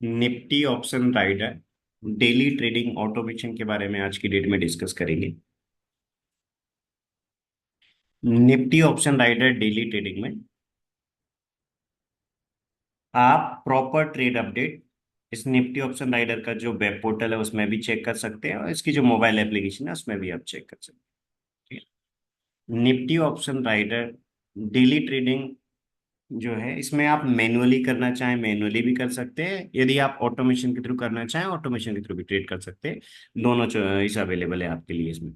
Nifty option rider daily trading automation के बारे में आज की डेट में डिस्कस करेंगे। Nifty option rider daily trading में आप प्रॉपर ट्रेड अपडेट इस निफ्टी ऑप्शन राइडर का जो वेब पोर्टल है उसमें भी चेक कर सकते हैं और इसकी जो मोबाइल एप्लीकेशन है उसमें भी आप चेक कर सकते हैं। Nifty option rider daily trading जो है इसमें आप मैनुअली करना चाहें मैनुअली भी कर सकते हैं, यदि आप ऑटोमेशन के थ्रू करना चाहें ऑटोमेशन के थ्रू भी ट्रेड कर सकते हैं। दोनों चॉइस अवेलेबल है आपके लिए इसमें।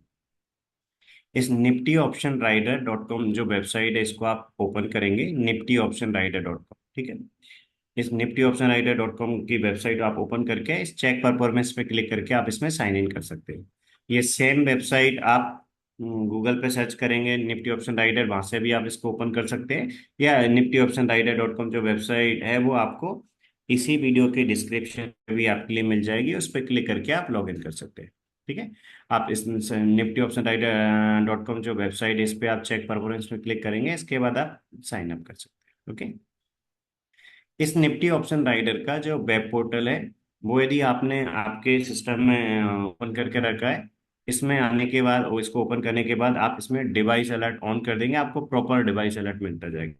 इस Nifty option rider dot com जो वेबसाइट है इसको आप ओपन करेंगे, Nifty option rider dot com, ठीक है। इस Nifty option rider dot com की वेबसाइट आप ओपन करके इस चेक परफॉर्मेंस पे क्लिक करके आप इसमें साइन इन कर सकते हैं। ये सेम वेबसाइट आप गूगल पे सर्च करेंगे निफ्टी ऑप्शन राइडर, वहां से भी आप इसको ओपन कर सकते हैं, या Nifty option rider dot com जो वेबसाइट है वो आपको इसी वीडियो के डिस्क्रिप्शन में भी आपके लिए मिल जाएगी, उस पर क्लिक करके आप लॉग इन कर सकते हैं। ठीक है। आप इस Nifty option rider dot com जो वेबसाइट है इस पे आप चेक परफॉर्मेंस में क्लिक करेंगे, इसके बाद आप साइन अप कर सकते हैं। ओके। इस निफ्टी ऑप्शन राइडर का जो वेब पोर्टल है वो यदि आपने आपके सिस्टम में ओपन करके रखा है, इसमें आने के बाद और इसको ओपन करने के बाद आप इसमें डिवाइस अलर्ट ऑन कर देंगे, आपको प्रॉपर डिवाइस अलर्ट मिलता जाएगा।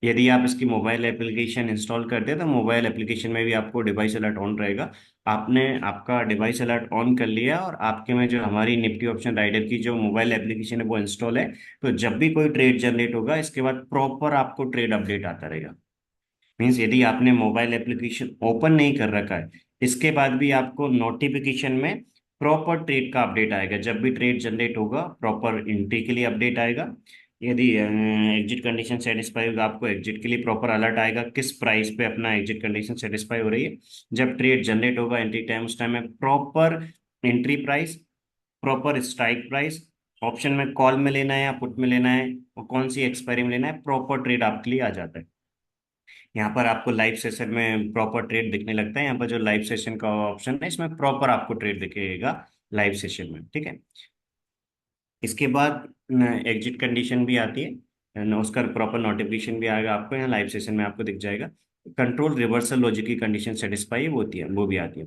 यदि आप इसकी मोबाइल एप्लीकेशन इंस्टॉल करते हैं तो मोबाइल एप्लीकेशन में भी आपको डिवाइस अलर्ट ऑन रहेगा। आपने आपका डिवाइस अलर्ट ऑन कर लिया और आपके में जो हमारी निफ्टी ऑप्शन राइडर की जो मोबाइल एप्लीकेशन है वो इंस्टॉल है, तो जब भी कोई ट्रेड जनरेट होगा इसके बाद प्रॉपर आपको ट्रेड अपडेट आता रहेगा। मीन्स यदि आपने मोबाइल एप्लीकेशन ओपन नहीं कर रखा है इसके बाद भी आपको नोटिफिकेशन में प्रॉपर ट्रेड का अपडेट आएगा, जब भी ट्रेड जनरेट होगा प्रॉपर एंट्री के लिए अपडेट आएगा। यदि एग्जिट कंडीशन सेटिस्फाई होगा आपको एग्जिट के लिए प्रॉपर अलर्ट आएगा, किस प्राइस पे अपना एग्जिट कंडीशन सेटिस्फाई हो रही है। जब ट्रेड जनरेट होगा एंट्री टाइम उस टाइम में proper entry price, proper strike price, option में कॉल में लेना है या पुट में लेना है और कौन सी एक्सपायरी में लेना है, प्रॉपर ट्रेड आपके लिए आ जाता है। यहाँ पर आपको लाइव सेशन में प्रॉपर ट्रेड दिखने लगता है, यहाँ पर जो लाइव सेशन का ऑप्शन है इसमें प्रॉपर आपको ट्रेड दिखेगा लाइव सेशन में। ठीक है। इसके बाद एग्जिट कंडीशन भी आती है उसका प्रॉपर नोटिफिकेशन भी आएगा आपको, यहाँ लाइव सेशन में आपको दिख जाएगा। कंट्रोल रिवर्सल लॉजिक की कंडीशन सेटिस्फाई वो होती है, वो भी आती है।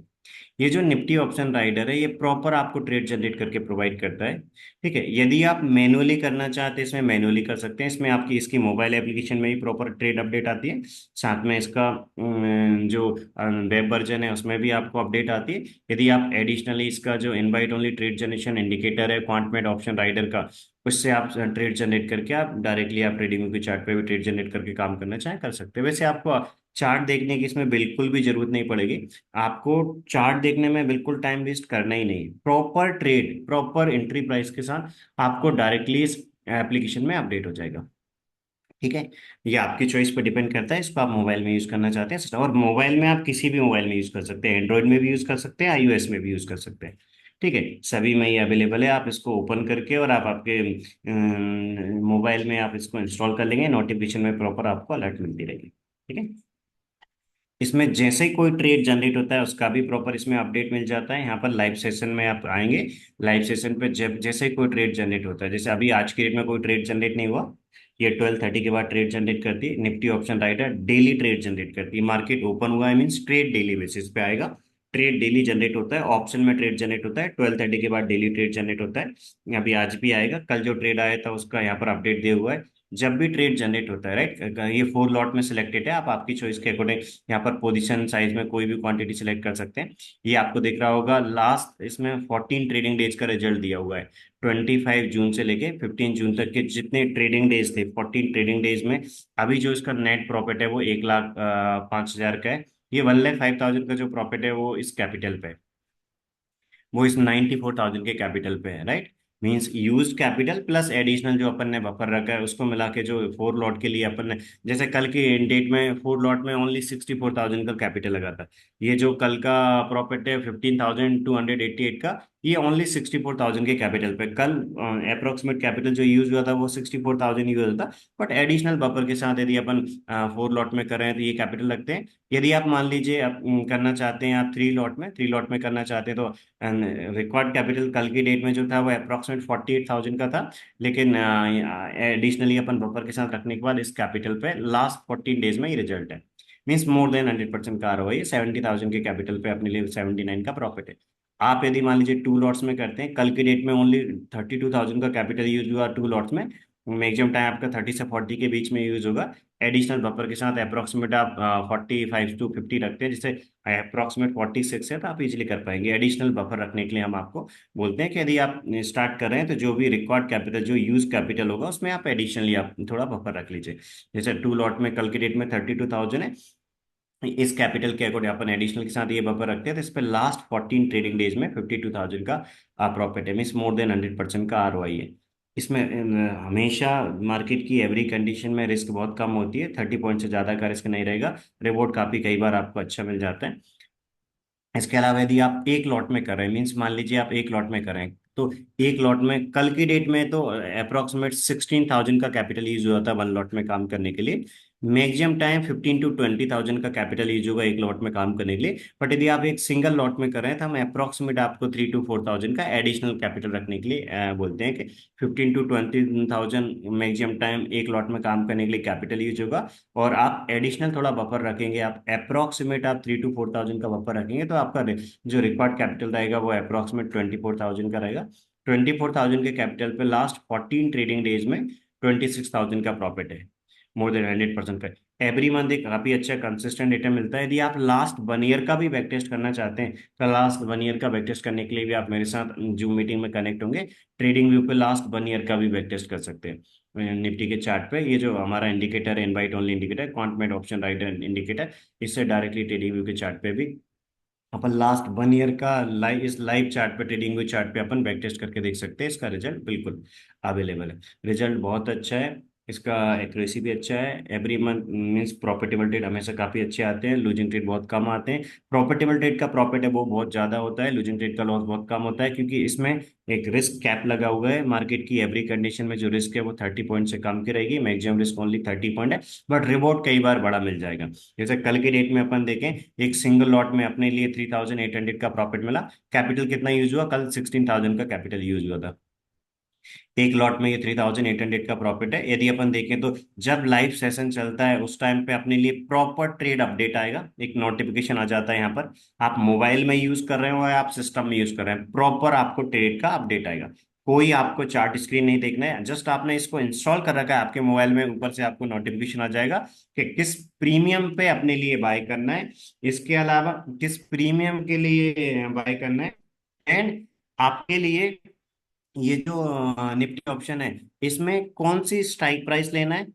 ये जो निफ्टी ऑप्शन राइडर है ये प्रॉपर आपको ट्रेड जनरेट करके प्रोवाइड करता है। ठीक है। यदि आप मैनुअली करना चाहते हैं इसमें मैनुअली कर सकते हैं, इसमें आपकी इसकी मोबाइल एप्लीकेशन में ही प्रॉपर ट्रेड अपडेट आती है, साथ में इसका जो वेब वर्जन है उसमें भी आपको अपडेट आती है। यदि आप एडिशनली इसका जो invite only trade generation indicator है क्वांटमेट ऑप्शन राइडर का, उससे आप ट्रेड जनरेट करके आप डायरेक्टली आप ट्रेडिंग की चार्ट पे भी ट्रेड जनरेट करके काम करना चाहें कर सकते हैं। वैसे आपको चार्ट देखने की इसमें बिल्कुल भी जरूरत नहीं पड़ेगी, आपको चार्ट देखने में बिल्कुल टाइम वेस्ट करना ही नहीं, proper trade proper entry price के साथ आपको डायरेक्टली इस एप्लीकेशन में अपडेट हो जाएगा। ठीक है। ये आपकी चॉइस पर डिपेंड करता है, इसको आप मोबाइल में यूज करना चाहते हैं और मोबाइल में आप किसी भी मोबाइल में यूज कर सकते हैं, एंड्रॉइड में भी यूज कर सकते हैं आईओएस में भी यूज कर सकते हैं। ठीक है। सभी में ये अवेलेबल है, आप इसको ओपन करके और आप आपके मोबाइल में आप इसको इंस्टॉल कर लेंगे, नोटिफिकेशन में प्रॉपर आपको अलर्ट मिलती रहेगी। ठीक है। इसमें जैसे ही कोई ट्रेड जनरेट होता है उसका भी प्रॉपर इसमें अपडेट मिल जाता है। यहाँ पर लाइव सेशन में आप आएंगे, लाइव सेशन पे जब जैसे ही कोई ट्रेड जनरेट होता है, जैसे अभी आज की डेट में कोई ट्रेड जनरेट नहीं हुआ, ये 12:30 के बाद ट्रेड जनरेट करती है Nifty option rider, daily trade generate करती है। मार्केट ओपन हुआ है मीन्स ट्रेड डेली बेसिस पे आएगा, ट्रेड डेली जनरेट होता है, ऑप्शन में ट्रेड जनरेट होता है 12:30 के बाद डेली ट्रेड जनरेट होता है। अभी आज भी आएगा, कल जो ट्रेड आया था उसका यहाँ पर अपडेट दिया हुआ है। जब भी ट्रेड जनरेट होता है राइट, ये 4 लॉट में सिलेक्टेड है, आप आपकी चॉइस के अकॉर्डिंग यहाँ पर पोजीशन साइज में कोई भी क्वांटिटी सिलेक्ट कर सकते हैं। ये आपको दिख रहा होगा लास्ट इसमें 14 ट्रेडिंग डेज का रिजल्ट दिया हुआ है, 25 जून से लेके 15 जून तक के जितने ट्रेडिंग डेज थे 14 ट्रेडिंग डेज में अभी जो इसका नेट प्रॉफिट है वो 1,05,000 का है। ये 1,05,000 का जो प्रॉफिट है वो इस कैपिटल पे है, वो इस 94,000 के कैपिटल पे है right. Means use capital plus additional जो अपन ने बफर रखा है उसको मिला के जो 4 लॉट के लिए अपन ने, जैसे कल की डेट में 4 लॉट में ओनली 64,000 का कैपिटल लगा था, ये जो कल का प्रॉफिट है 15,288 का, ये ओनली 64,000 के कैपिटल पे। कल अप्रोक्सीमेट कैपिटल जो यूज हुआ था वो 64,000 यूज हुआ था, बट एडिशनल बफर के साथ यदि अपन 4 लॉट में कर रहे हैं तो ये कैपिटल लगते हैं। यदि आप मान लीजिए आप करना चाहते हैं, आप 3 लॉट में करना चाहते हैं तो रिक्वायर्ड कैपिटल कल की डेट में जो था वो अप्रोक्सीमेट 48,000 का था, लेकिन एडिशनली अपन बफर के साथ रखने के बाद इस कैपिटल पे लास्ट 14 डेज में ही रिजल्ट है। मीन्स मोर देन 100% का आरओआई है। 70,000 के कैपिटल पे अपने लिए 79 का प्रॉफिट है। आप यदि मान लीजिए 2 लॉट्स में करते हैं, कल की डेट में ओनली 32,000 का कैपिटल यूज हुआ 2 लॉट्स में, मैक्सिमम टाइम आपका 30 से 40 के बीच में यूज होगा। एडिशनल बफर के साथ अप्रोक्सीमेट आप 45 to 50 रखते हैं, जिससे अप्रोक्सीमेट 46 है, तो आप इजीली कर पाएंगे। एडिशनल बफर रखने के लिए हम आपको बोलते हैं कि यदि आप स्टार्ट कर रहे हैं तो जो भी रिक्वायर्ड कैपिटल, जो यूज कैपिटल होगा, उसमें आप एडिशनली आप थोड़ा बफर रख लीजिए। जैसे 2 लॉट में कल की डेट में 32,000 है, इस कैपिटल के अकॉर्डिंग अपन एडिशनल के साथ ये बफर रखते हैं, तो इस पे लास्ट 14 ट्रेडिंग डेज में 52,000 का प्रॉफिट है, मीन्स मोर देन 100% का आरओआई है। इसमें हमेशा मार्केट की एवरी कंडीशन में रिस्क बहुत कम होती है, 30 पॉइंट से ज्यादा का रिस्क नहीं रहेगा। रिवॉर्ड काफी कई बार आपको अच्छा मिल जाता है। इसके अलावा यदि आप एक लॉट में कर रहे हैं, मीन्स मान लीजिए आप एक लॉट में कर रहे हैं, तो एक लॉट में कल की डेट में तो अप्रोक्सीमेट 16,000 का कैपिटल यूज हुआ था 1 लॉट में काम करने के लिए। मैक्सिमम टाइम 15 to 20,000 का कैपिटल यूज होगा एक लॉट में काम करने के लिए। बट यदि आप एक सिंगल लॉट में कर रहे हैं, तो हम अप्रोक्सीमेट आपको 3 to 4,000 का एडिशनल कैपिटल रखने के लिए बोलते हैं कि 15 to 20,000 मैक्सिमम टाइम एक लॉट में काम करने के लिए कैपिटल यूज होगा। और आप एडिशनल थोड़ा बफर रखेंगे, आप अप्रोक्सीमेट आप 3 to 4,000 का बफर रखेंगे, तो आपका जो रिक्वायर्ड कैपिटल रहेगा वो अप्रोक्सीमेट 24,000 का रहेगा। 24,000 के कैपिटल पे लास्ट 14 ट्रेडिंग डेज में 26,000 का प्रॉफिट है, मोर देन 100% का। एवरी मंथ एक काफी अच्छा कंसिस्टेंट रिटर्न मिलता है। यदि आप लास्ट 1 ईयर का भी बैक टेस्ट करना चाहते हैं, तो लास्ट 1 ईयर का बैक टेस्ट करने के लिए भी आप मेरे साथ जूम मीटिंग में कनेक्ट होंगे। ट्रेडिंग व्यू पे लास्ट 1 ईयर का भी बैक टेस्ट कर सकते हैं। निफ्टी के चार्ट पे ये जो हमारा इंडिकेटर है, invite only indicator, quant option writer indicator, इससे डायरेक्टली ट्रेडिंग व्यू के चार्ट पे भी अपन लास्ट 1 ईयर का लाइव, इस लाइव चार्ट पे, ट्रेडिंग व्यू चार्ट पे अपन बैक टेस्ट करके देख सकते हैं। इसका रिजल्ट बिल्कुल अवेलेबल है। रिजल्ट बहुत अच्छा है, इसका एक्यूरेसी भी अच्छा है। Every month means profitable trade हमेशा काफी अच्छे आते हैं, लूजिंग ट्रेड बहुत कम आते हैं। प्रॉफिटेबल ट्रेड का प्रॉफिट है वो बहुत ज्यादा होता है, लूजिंग ट्रेड का लॉस बहुत कम होता है, क्योंकि इसमें एक रिस्क कैप लगा हुआ है। मार्केट की एवरी कंडीशन में जो रिस्क है वो 30 पॉइंट से कम की रहेगी, मैक्सिमम रिस्क ओनली 30 पॉइंट है, बट रिवॉर्ड कई बार बड़ा मिल जाएगा। जैसे कल के डेट में अपन देखें, एक सिंगल लॉट में अपने लिए 3,800 का प्रॉफिट मिला। कैपिटल कितना यूज हुआ? कल 16,000 का कैपिटल यूज हुआ था। एक लॉट में ये 3,800 का प्रॉफिट है। यदि अपन देखें तो जब लाइव सेशन चलता है उस टाइम पे अपने लिए प्रॉपर ट्रेड अपडेट आएगा, एक नोटिफिकेशन आ जाता है यहाँ पर। आप मोबाइल में यूज कर रहे हो या आप सिस्टम में यूज कर रहे हैं, प्रॉपर आपको ट्रेड का अपडेट आएगा। कोई आपको चार्ट स्क्रीन नहीं देखना है, जस्ट आपने इसको इंस्टॉल कर रखा है आपके मोबाइल में, ऊपर से आपको नोटिफिकेशन आ जाएगा कि किस प्रीमियम पे अपने लिए बाय करना है, इसके अलावा किस प्रीमियम के लिए बाय करना है, एंड आपके लिए ये जो निफ्टी ऑप्शन है, इसमें कौन सी स्ट्राइक प्राइस लेना है,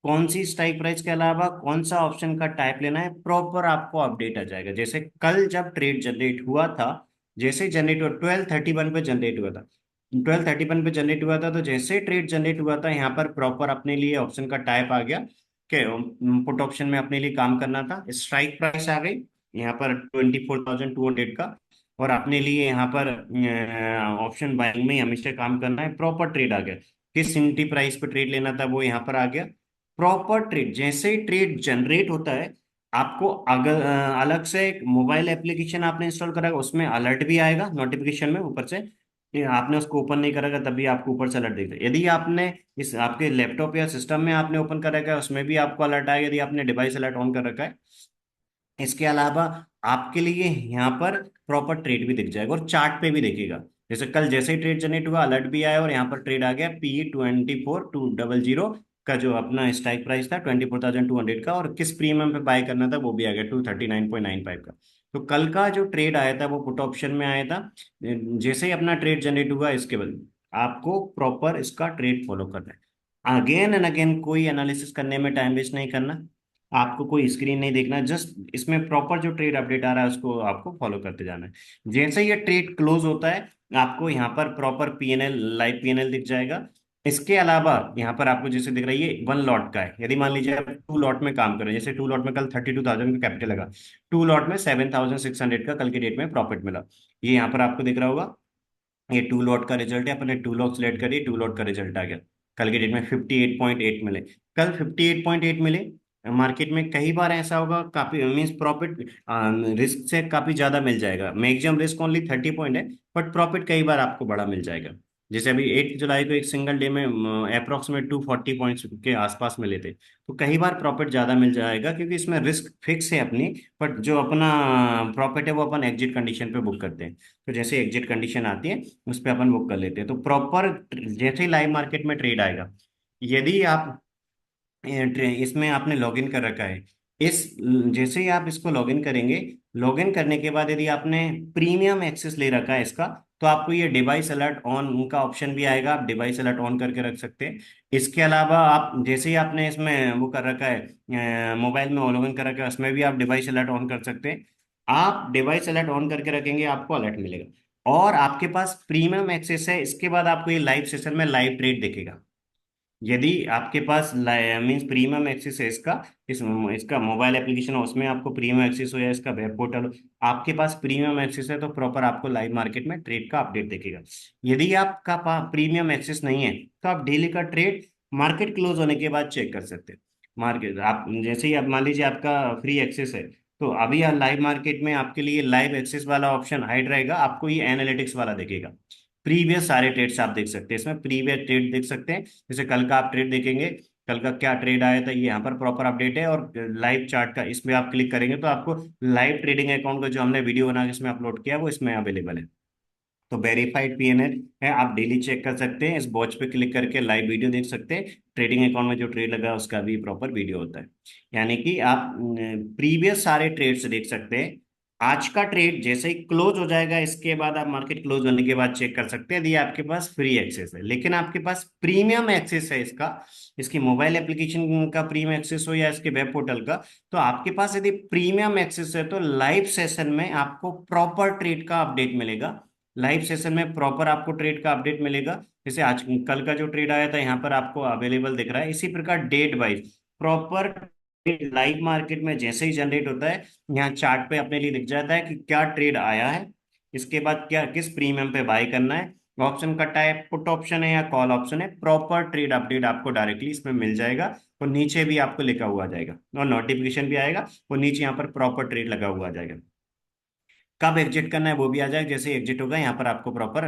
कौन सी स्ट्राइक प्राइस के अलावा कौन सा ऑप्शन का टाइप लेना है, प्रॉपर आपको अपडेट आ जाएगा। जैसे कल जब ट्रेड जनरेट हुआ था, जैसे जनरेट हुआ 12:31 पे जनरेट हुआ था, 12:31 पे जनरेट हुआ था, तो जैसे ट्रेड जनरेट हुआ था यहाँ पर प्रॉपर अपने लिए ऑप्शन का टाइप आ गया कि पुट ऑप्शन में अपने लिए काम करना था। स्ट्राइक प्राइस आ गई यहाँ पर 24,200 का, और अपने लिए यहाँ पर ऑप्शन बाइंग में हमेशा काम करना है, प्रॉपर ट्रेड आ गया। किस एंट्री प्राइस पे ट्रेड लेना था वो यहाँ पर आ गया। प्रॉपर ट्रेड, जैसे ही ट्रेड जनरेट होता है, आपको अगर अलग से एक मोबाइल एप्लीकेशन आपने इंस्टॉल करा है, उसमें अलर्ट भी आएगा नोटिफिकेशन में ऊपर से। ये आपने उसको ओपन नहीं करेगा तभी आपको ऊपर से अलर्ट दिखेगा। यदि आपने इस आपके लैपटॉप या सिस्टम में आपने ओपन कर रखा है, उसमें भी आपको अलर्ट आएगा, यदि आपने डिवाइस अलर्ट ऑन कर रखा है। इसके अलावा आपके लिए यहाँ पर प्रॉपर ट्रेड भी दिख जाएगा और चार्ट पे भी दिखेगा। जैसे कल जैसे ही ट्रेड जनरेट हुआ, अलर्ट भी आया और यहाँ पर ट्रेड आ गया PE 24,200 का, जो अपना स्ट्राइक प्राइस था 24,200 का, और किस प्रीमियम पे बाय करना था वो भी आ गया 239.95 का। तो कल का जो ट्रेड आया था वो पुट ऑप्शन में आया था। जैसे ही अपना ट्रेड जनरेट हुआ, इसके बाद आपको प्रॉपर इसका ट्रेड फॉलो करना है। अगेन एंड अगेन कोई एनालिसिस करने में टाइम वेस्ट नहीं करना, आपको कोई स्क्रीन नहीं देखना, जस्ट इसमें प्रॉपर जो ट्रेड अपडेट आ रहा है उसको आपको फॉलो करते जाना है। जैसे ये ट्रेड क्लोज होता है, आपको यहाँ पर प्रॉपर पीएनएल, लाइव पीएनएल दिख जाएगा। इसके अलावा यहाँ पर आपको जैसे दिख रहा है ये 1 लॉट का है, यदि मान लीजिए आप 2 लॉट में काम करें, जैसे 2 लॉट में कल 32,000 का कैपिटल लगा, 2 लॉट में 7,600 का कल की डेट में प्रॉफिट मिला। ये यहाँ पर आपको दिख रहा होगा, ये 2 लॉट का रिजल्ट है। अपने 2 लॉट सेलेक्ट करिए, 2 लॉट का रिजल्ट आ गया। कल के डेट में 58.8 मिले, कल 58.8 मिले। मार्केट में कई बार ऐसा होगा, काफी मीन्स प्रॉफिट रिस्क से काफी ज्यादा मिल जाएगा। मैक्सिमम रिस्क ओनली 30 पॉइंट है, बट प्रॉफिट कई बार आपको बड़ा मिल जाएगा। जैसे अभी 8 जुलाई को एक सिंगल डे में अप्रोक्सीमेट 240 पॉइंट्स के आसपास मिले थे, तो कई बार प्रॉफिट ज्यादा मिल जाएगा क्योंकि इसमें रिस्क फिक्स है अपनी। बट जो अपना प्रॉफिट है वो अपन एग्जिट कंडीशन पे बुक करते हैं। तो जैसे एग्जिट कंडीशन आती है उस पर अपन बुक कर लेते हैं। तो प्रॉपर जैसे ही लाइव मार्केट में ट्रेड आएगा, यदि आप इसमें आपने लॉगिन कर रखा है, इस जैसे ही आप इसको लॉगिन करेंगे, लॉगिन करने के बाद यदि आपने प्रीमियम एक्सेस ले रखा है इसका, तो आपको ये डिवाइस अलर्ट ऑन उनका ऑप्शन भी आएगा, आप डिवाइस अलर्ट ऑन करके रख सकते हैं। इसके अलावा आप जैसे ही आपने इसमें वो कर रखा है, मोबाइल में लॉगिन कर रखा है, उसमें भी आप डिवाइस अलर्ट ऑन कर सकते हैं। आप डिवाइस अलर्ट ऑन करके रखेंगे, आपको अलर्ट मिलेगा और आपके पास प्रीमियम एक्सेस है। इसके बाद आपको ये लाइव सेशन में लाइव ट्रेड दिखेगा। यदि आपके पास मीन्स प्रीमियम एक्सेस है इसका, इसका मोबाइल एप्लीकेशन है उसमें आपको प्रीमियम एक्सेस हो या इसका वेब पोर्टल हो, आपके पास प्रीमियम एक्सेस है तो प्रॉपर आपको लाइव मार्केट में ट्रेड का अपडेट दिखेगा। यदि आपका प्रीमियम एक्सेस नहीं है तो आप डेली का ट्रेड मार्केट क्लोज होने के बाद चेक कर सकते हैं। मार्केट आप जैसे ही आप मान लीजिए आपका फ्री एक्सेस है, तो अभी लाइव मार्केट में आपके लिए लाइव एक्सेस वाला ऑप्शन हाइड रहेगा, आपको ये एनालिटिक्स वाला दिखेगा। प्रीवियस सारे ट्रेड्स आप देख सकते हैं, इसमें प्रीवियस ट्रेड देख सकते हैं। जैसे कल का आप ट्रेड देखेंगे, कल का क्या ट्रेड आया था, ये यहाँ पर प्रॉपर अपडेट है। और लाइव चार्ट का इसमें आप क्लिक करेंगे तो आपको लाइव ट्रेडिंग अकाउंट का जो हमने वीडियो बना के इसमें अपलोड किया वो इसमें अवेलेबल है। तो वेरीफाइड पीएनएल है, आप डेली चेक कर सकते हैं। इस वॉच पे क्लिक करके लाइव वीडियो देख सकते हैं। ट्रेडिंग अकाउंट में जो ट्रेड लगा है उसका भी प्रॉपर वीडियो होता है। यानी कि आप प्रीवियस सारे ट्रेड्स देख सकते हैं। आज का ट्रेड जैसे ही क्लोज हो जाएगा, इसके बाद आप मार्केट क्लोज होने के बाद चेक कर सकते हैं, यदि आपके पास फ्री एक्सेस है। लेकिन आपके पास प्रीमियम एक्सेस है इसका, इसकी मोबाइल एप्लीकेशन का प्रीमियम एक्सेस हो या इसके वेब पोर्टल का, तो आपके पास यदि प्रीमियम एक्सेस है तो लाइव सेशन में आपको प्रॉपर ट्रेड का अपडेट मिलेगा। लाइव सेशन में प्रॉपर आपको ट्रेड का अपडेट मिलेगा। जैसे आज कल का जो ट्रेड आया था यहाँ पर आपको अवेलेबल दिख रहा है। इसी प्रकार date wise proper live market में जैसे ही जनरेट होता है, यहाँ चार्ट पे अपने लिए दिख जाता है कि क्या ट्रेड आया है, इसके बाद क्या किस प्रीमियम पे बाय करना है। ऑप्शन का टाइप पुट ऑप्शन है या कॉल ऑप्शन है, प्रॉपर ट्रेड अपडेट आपको डायरेक्टली इसमें मिल जाएगा। और नीचे भी आपको लिखा हुआ आ जाएगा और नोटिफिकेशन भी आएगा, और नीचे यहाँ पर प्रॉपर ट्रेड लगा हुआ आ जाएगा। कब एग्जिट करना है वो भी आ जाएगा। जैसे एग्जिट होगा यहाँ पर आपको प्रॉपर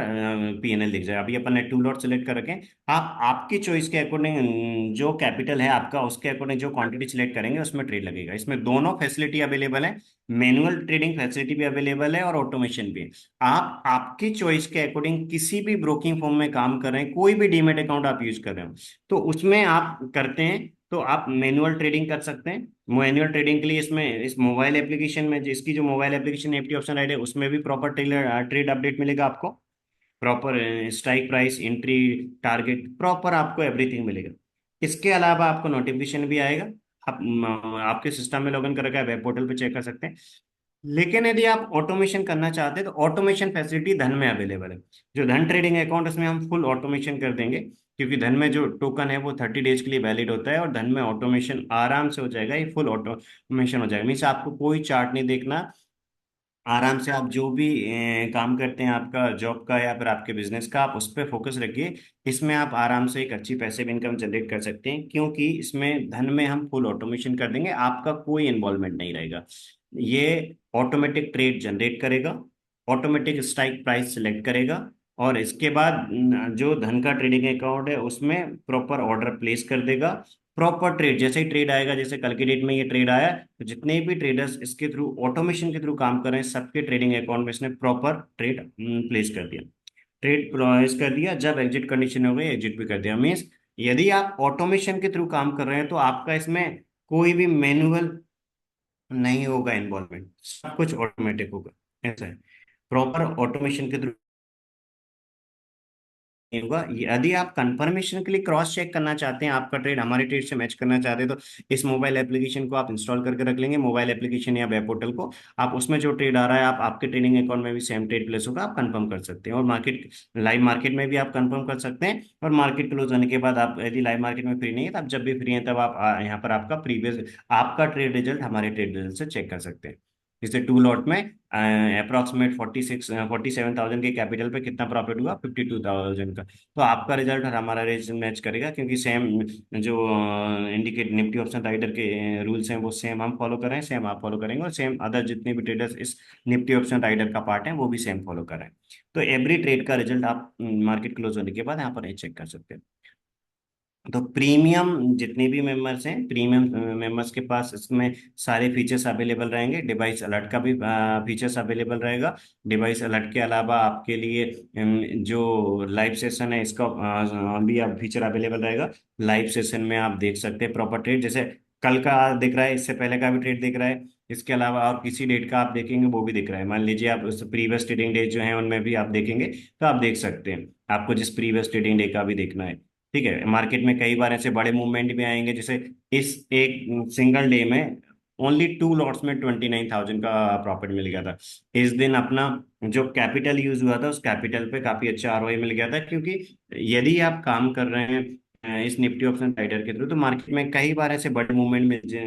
पीएनएल दिख जाएगा। अभी अपन ने टू लॉट सेलेक्ट कर रखें। आप आपकी चॉइस के अकॉर्डिंग जो कैपिटल है आपका उसके अकॉर्डिंग जो क्वांटिटी सिलेक्ट करेंगे उसमें ट्रेड लगेगा। इसमें दोनों फैसिलिटी अवेलेबल है, मैनुअल ट्रेडिंग फैसिलिटी भी अवेलेबल है और ऑटोमेशन भी है। आप आपकी चॉइस के अकॉर्डिंग किसी भी ब्रोकिंग फॉर्म में काम कर रहे हैं, कोई भी डीमेट अकाउंट आप यूज कर रहे हो तो उसमें आप करते हैं, तो आप मैनुअल ट्रेडिंग कर सकते हैं। मैनुअल ट्रेडिंग के लिए इसमें इस मोबाइल एप्लीकेशन में जिसकी जो mobile application Nifty option right है उसमें भी प्रॉपर ट्रेड अपडेट मिलेगा आपको। Proper strike price, entry, target, proper आपको एवरीथिंग मिलेगा। इसके अलावा आपको नोटिफिकेशन भी आएगा। आप आपके सिस्टम में लॉगिन कर रखा है, वेब पोर्टल पे चेक कर सकते हैं। लेकिन यदि आप ऑटोमेशन करना चाहते हैं तो ऑटोमेशन फैसिलिटी धन में अवेलेबल है। जो धन ट्रेडिंग अकाउंट उसमें हम फुल ऑटोमेशन कर देंगे, क्योंकि धन में जो टोकन है वो 30 डेज के लिए वैलिड होता है और धन में ऑटोमेशन आराम से हो जाएगा, ये फुल ऑटोमेशन हो जाएगा। मीन्स आपको कोई चार्ट नहीं देखना, आराम से आप जो भी काम करते हैं आपका जॉब का या फिर आपके बिजनेस का, आप उस पर फोकस रखिए। इसमें आप आराम से एक अच्छी पैसिव इनकम जनरेट कर सकते हैं, क्योंकि इसमें धन में हम फुल ऑटोमेशन कर देंगे, आपका कोई इन्वॉल्वमेंट नहीं रहेगा। ये ऑटोमेटिक ट्रेड जनरेट करेगा, ऑटोमेटिक स्ट्राइक प्राइस सिलेक्ट करेगा, और इसके बाद जो धन का ट्रेडिंग अकाउंट है उसमें प्रॉपर ऑर्डर प्लेस कर देगा। प्रॉपर ट्रेड जैसे ही ट्रेड आएगा, जैसे कल की डेट में ये ट्रेड आया, तो जितने भी ट्रेडर्स इसके थ्रू ऑटोमेशन के थ्रू काम कर रहे हैं सबके ट्रेडिंग अकाउंट में इसने प्रॉपर ट्रेड प्लेस कर दिया। ट्रेड प्लेस कर दिया, जब एग्जिट कंडीशन हो गई एग्जिट भी कर दिया। मीन्स यदि आप ऑटोमेशन के थ्रू काम कर रहे हैं तो आपका इसमें कोई भी मैनुअल नहीं होगा इन्वॉल्वमेंट, सब कुछ ऑटोमेटिक होगा। ऐसा है, प्रॉपर ऑटोमेशन के थ्रू नहीं होगा। यदि आप कंफर्मेशन के लिए क्रॉस चेक करना चाहते हैं, आपका ट्रेड हमारे ट्रेड से मैच करना चाहते हैं, तो इस मोबाइल एप्लीकेशन को आप इंस्टॉल करके रख लेंगे, मोबाइल एप्लीकेशन या वेब पोर्टल को। आप उसमें जो ट्रेड आ रहा है आप आपके ट्रेडिंग अकाउंट में भी सेम ट्रेड प्लेस होगा, आप कंफर्म कर सकते हैं। और मार्केट लाइव मार्केट में भी आप कंफर्म कर सकते हैं। और मार्केट क्लोज होने के बाद आप यदि लाइव मार्केट में फ्री नहीं है तो आप जब भी फ्री हैं तब आप यहाँ पर आपका प्रीवियस आपका ट्रेड रिजल्ट हमारे ट्रेड रिजल्ट से चेक कर सकते हैं। जैसे 2 लॉट में अप्रोक्सीमेट 47,000 के कैपिटल पे कितना प्रॉफिट हुआ, 52,000 का। तो आपका रिजल्ट और हमारा रिजल्ट मैच करेगा, क्योंकि सेम जो इंडिकेट निफ्टी ऑप्शन राइडर के रूल्स हैं वो सेम हम फॉलो कर रहे हैं, सेम आप फॉलो करेंगे, और सेम अदर जितने भी ट्रेडर्स इस निफ्टी ऑप्शन राइडर का पार्ट है वो भी सेम फॉलो कर रहे हैं। तो एवरी ट्रेड का रिजल्ट आप मार्केट क्लोज होने के बाद यहाँ पर चेक कर सकते हैं। तो प्रीमियम जितने भी मेंबर्स हैं, प्रीमियम मेंबर्स के पास इसमें सारे फीचर्स अवेलेबल रहेंगे। डिवाइस अलर्ट का भी फीचर्स अवेलेबल रहेगा। डिवाइस अलर्ट के अलावा आपके लिए जो लाइव सेशन है इसका भी आप फीचर अवेलेबल रहेगा। लाइव सेशन में आप देख सकते हैं प्रॉपर ट्रेड, जैसे कल का दिख रहा है, इससे पहले का भी ट्रेड दिख रहा है, इसके अलावा और किसी डेट का आप देखेंगे वो भी दिख रहा है। मान लीजिए आप उस प्रीवियस ट्रेडिंग डे जो है उनमें भी आप देखेंगे तो आप देख सकते हैं, आपको जिस प्रीवियस ट्रेडिंग डे का भी देखना है। ठीक है, मार्केट में कई बार ऐसे बड़े मूवमेंट भी आएंगे, जैसे इस एक सिंगल डे में ओनली 2 लॉट्स में 29,000 का प्रॉफिट मिल गया था। इस दिन अपना जो कैपिटल यूज हुआ था उस कैपिटल पे काफी अच्छा आरओआई मिल गया था, क्योंकि यदि आप काम कर रहे हैं इस निफ्टी ऑप्शन राइडर के थ्रू, तो मार्केट में कई बार ऐसे बड़े मूवमेंट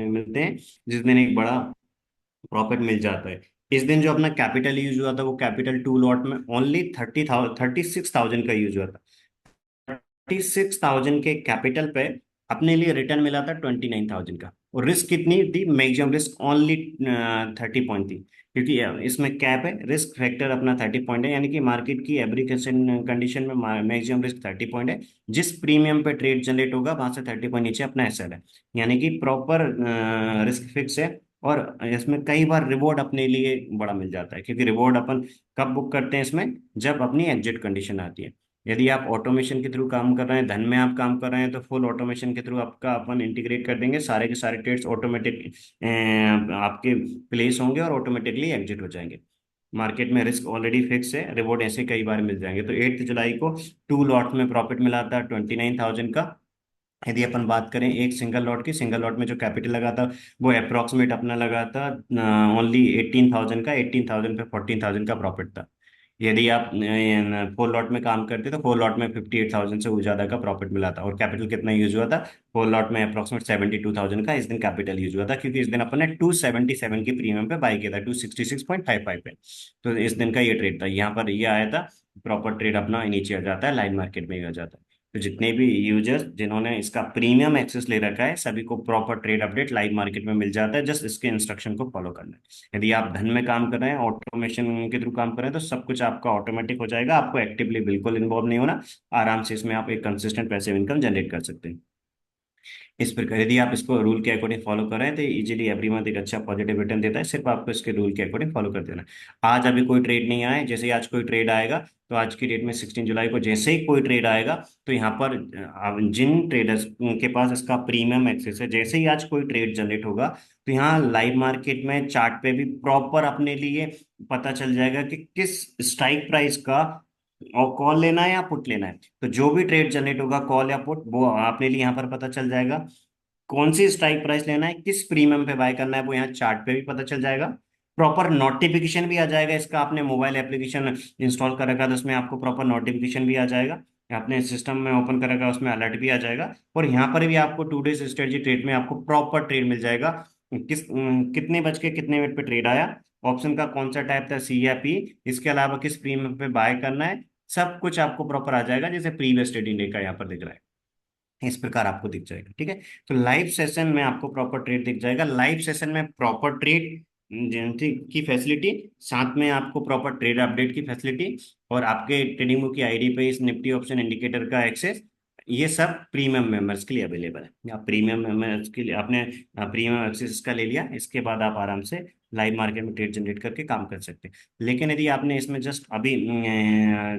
मिलते हैं जिस दिन एक बड़ा प्रॉफिट मिल जाता है। इस दिन जो अपना कैपिटल यूज हुआ था वो कैपिटल 2 लॉट में ओनली 36,000 का यूज हुआ था। 36,000 के कैपिटल पे अपने लिए रिटर्न मिला था 29,000 का। और रिस्क कितनी थी, मैक्सिमम रिस्क ओनली 30 पॉइंट थी, क्योंकि इसमें कैप है, रिस्क फैक्टर अपना 30 पॉइंट है, यानी कि मार्केट की एवरी कंडीशन में मैक्सिमम रिस्क 30 पॉइंट है। जिस प्रीमियम पे ट्रेड जनरेट होगा वहां से 30 पॉइंट नीचे अपना एसएल है, यानी कि प्रॉपर रिस्क फिक्स है। और इसमें कई बार रिवॉर्ड अपने लिए बड़ा मिल जाता है, क्योंकि रिवॉर्ड अपन कब बुक करते हैं इसमें, जब अपनी एग्जिट कंडीशन आती है। यदि आप ऑटोमेशन के थ्रू काम कर रहे हैं, धन में आप काम कर रहे हैं, तो फुल ऑटोमेशन के थ्रू आपका अपन इंटीग्रेट कर देंगे, सारे के सारे ट्रेड्स ऑटोमेटिक आपके प्लेस होंगे और ऑटोमेटिकली एग्जिट हो जाएंगे। मार्केट में रिस्क ऑलरेडी फिक्स है, रिवॉर्ड ऐसे कई बार मिल जाएंगे। तो 8 जुलाई को 2 लॉट में प्रॉफिट मिला था 29,000 का। यदि अपन बात करें एक सिंगल लॉट की, सिंगल लॉट में जो कैपिटल लगा था वो अप्रोक्सीमेट अपना लगा था ओनली 18,000 का। 18,000 पे 14,000 का प्रॉफिट था। यदि आप 4 लॉट में काम करते तो 4 लॉट में 58,000 से ज्यादा का प्रॉफिट मिला था। और कैपिटल कितना यूज हुआ था, 4 लॉट में अप्रोक्सीमेट 72,000 का इस दिन कैपिटल यूज हुआ था, क्योंकि इस दिन अपन ने 277 की प्रीमियम पे बाई किया था, 266.55 पे। तो इस दिन का ये ट्रेड था, यहाँ पर ये आया था। प्रॉपर ट्रेड अपना नीचे आ जाता है, लाइन मार्केट में ही आ जाता है। तो जितने भी यूजर्स जिन्होंने इसका प्रीमियम एक्सेस ले रखा है सभी को proper trade update live market में मिल जाता है, जस्ट इसके इंस्ट्रक्शन को फॉलो करना है। यदि आप धन में काम कर रहे हैं, ऑटोमेशन के थ्रू काम कर रहे हैं, तो सब कुछ आपका ऑटोमेटिक हो जाएगा, आपको एक्टिवली बिल्कुल इन्वॉल्व नहीं होना। आराम से इसमें आप एक कंसिस्टेंट पैसिव इनकम जनरेट कर सकते हैं। इस प्रकार यदि आप इसको रूल के अकॉर्डिंग फॉलो कर रहे हैं तो इजीली एवरी मंथ एक अच्छा पॉजिटिव रिटर्न देता है, सिर्फ आपको इसके रूल के अकॉर्डिंग फॉलो कर देना है। आज अभी कोई ट्रेड नहीं आया, जैसे ही आज कोई ट्रेड आएगा, तो आज की डेट में 16 जुलाई को जैसे ही कोई ट्रेड आएगा, तो यहाँ पर जिन ट्रेडर्स के पास इसका प्रीमियम एक्सेस है, जैसे ही आज कोई ट्रेड जनरेट होगा, तो यहाँ लाइव मार्केट में चार्ट पे भी प्रॉपर अपने लिए पता चल जाएगा कि किस स्ट्राइक प्राइस का और कॉल लेना है या पुट लेना है। तो जो भी ट्रेड जनरेट होगा कॉल या पुट, वो आपने लिए यहाँ पर पता चल जाएगा। कौन सी स्ट्राइक प्राइस लेना है, किस प्रीमियम पे बाय करना है, वो यहाँ चार्ट पे भी पता चल जाएगा। प्रॉपर नोटिफिकेशन भी आ जाएगा इसका, आपने मोबाइल एप्लीकेशन इंस्टॉल कर रखा है तो उसमें आपको प्रॉपर नोटिफिकेशन भी आ जाएगा। आपने सिस्टम में ओपन कर रखा है उसमें अलर्ट भी आ जाएगा। और यहाँ पर भी आपको 2 डेज स्ट्रेटजी ट्रेड में आपको प्रॉपर ट्रेड मिल जाएगा, कितने बज के कितने मिनट पे ट्रेड आया, ऑप्शन का कौन सा टाइप था, सी या पी, इसके अलावा किस प्रीमियम पे बाय करना है, सब कुछ आपको प्रॉपर आ जाएगा, जैसे प्रीवियस ट्रेडिंग डे का यहाँ पर दिख रहा है इस प्रकार आपको दिख जाएगा। ठीक है, तो लाइव सेशन में आपको प्रॉपर ट्रेड दिख जाएगा। लाइव सेशन में प्रॉपर ट्रेड की फैसिलिटी, साथ में आपको प्रॉपर ट्रेड अपडेट की फैसिलिटी, और आपके ट्रेडिंग बुक की आईडी पे इस निफ्टी ऑप्शन इंडिकेटर का एक्सेस, ये सब प्रीमियम मेंबर्स के लिए अवेलेबल है। आप प्रीमियम मेंबर्स के लिए आपने प्रीमियम एक्सेस का ले लिया, इसके बाद आप आराम से लाइव मार्केट में ट्रेड जनरेट करके काम कर सकते हैं। लेकिन यदि आपने इसमें जस्ट अभी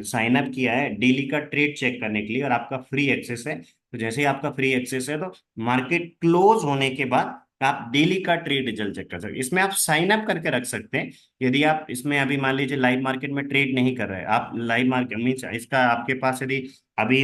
साइन अप किया है डेली का ट्रेड चेक करने के लिए और आपका फ्री एक्सेस है, तो जैसे ही आपका फ्री एक्सेस है तो मार्केट क्लोज होने के बाद आप डेली का ट्रेड रिजल्ट चेक कर सकते हैं। इसमें आप साइन अप करके रख सकते हैं। यदि आप इसमें अभी मान लीजिए लाइव मार्केट में ट्रेड नहीं कर रहे हैं, आप लाइव मार्केट मीन्स इसका आपके पास यदि अभी